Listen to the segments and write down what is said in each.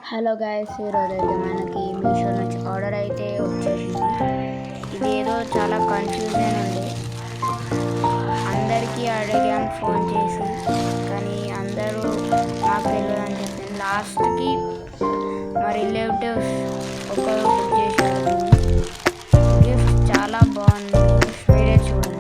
Hello guys, ఈరోజు అయితే మనకి మీషో నుంచి ఆర్డర్ అయితే వచ్చేసింది. ఇది ఏదో చాలా కన్ఫ్యూజన్ ఉంది. అందరికీ అడిగాం ఫోన్ చేసి, కానీ అందరూ నాకు తెలియదు అని చెప్పాను. లాస్ట్కి మా రిలేటివ్స్ ఒకరు బుక్ చేశారు. గిఫ్ట్ చాలా బాగుంది, మీరే చూడండి.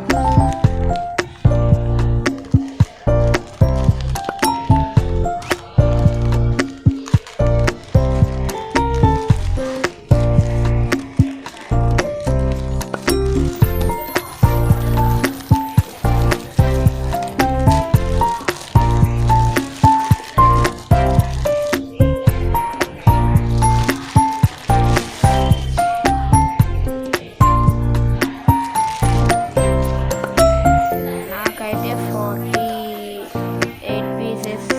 నాకైతే 48 పీసెస్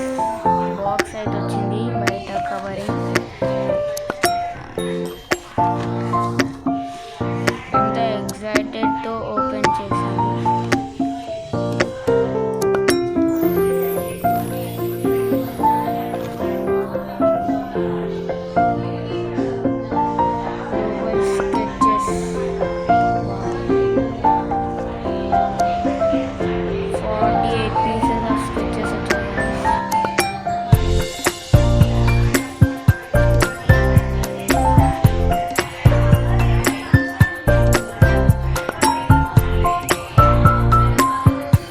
బాక్స్ అయితే వచ్చింది. బయట కవరింగ్ ఎంత ఎగ్జైటెడ్తో ఓపెన్ చేశాను. స్కెచెస్ 48 పీసెస్ ఆఫ్ స్కెచెస్ వచ్చాయి.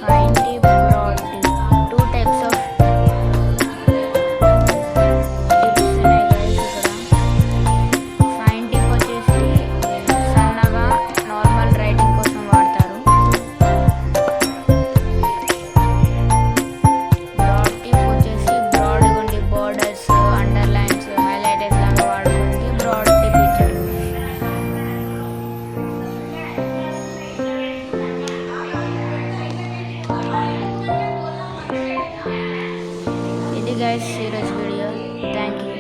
Find the broad tip. Two types of tips ఉన్నాయి guys ఇక్కడ. ఫైన్ టిప్ వచ్చేసి సన్నగా నార్మల్ రైటింగ్ కోసం వాడతారు. బ్రాడ్ టిప్ వచ్చేసి బ్రాడ్ ఉండి బోర్డర్స్, అండర్లైన్స్, హైలైటర్స్ లాగా వాడుకోవడానికి బ్రాడ్ టిప్ ఇచ్చారు. ఇది గైస్ ఈరోజు వీడియో. Thank you.